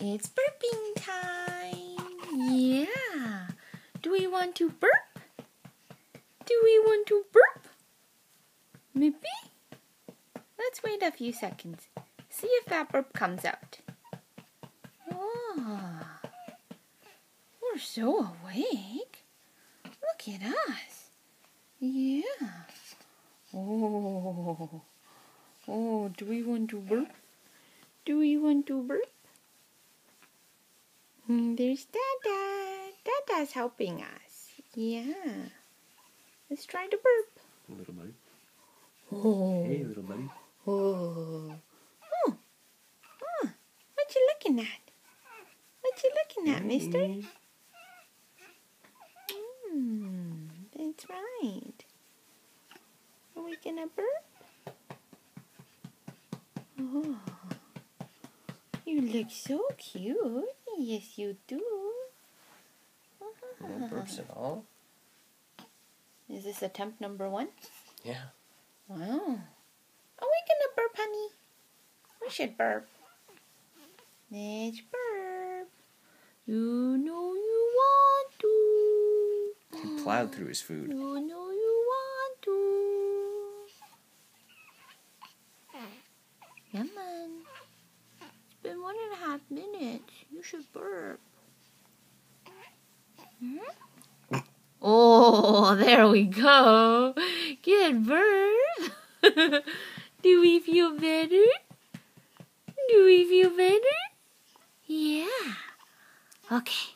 It's burping time. Yeah. Do we want to burp? Do we want to burp? Maybe? Let's wait a few seconds. See if that burp comes out. Oh, we're so awake. Look at us. Yeah. Oh, do we want to burp? Do we want to burp? There's Dada. Dada's helping us. Yeah. Let's try to burp. Little buddy. Oh. Hey, little buddy. Oh. What you looking at? What you looking at, mister? That's right. Are we gonna burp? Oh. You look so cute. Yes, you do. No burps at all. Is this attempt number 1? Yeah. Wow. Are we gonna burp, honey? We should burp. Let's burp. You know you want to. He plowed through his food. You know you want to. Come on. It's been 1.5 minutes. You should burp. Oh, there we go. Good burp. Do we feel better? Do we feel better? Yeah. Okay.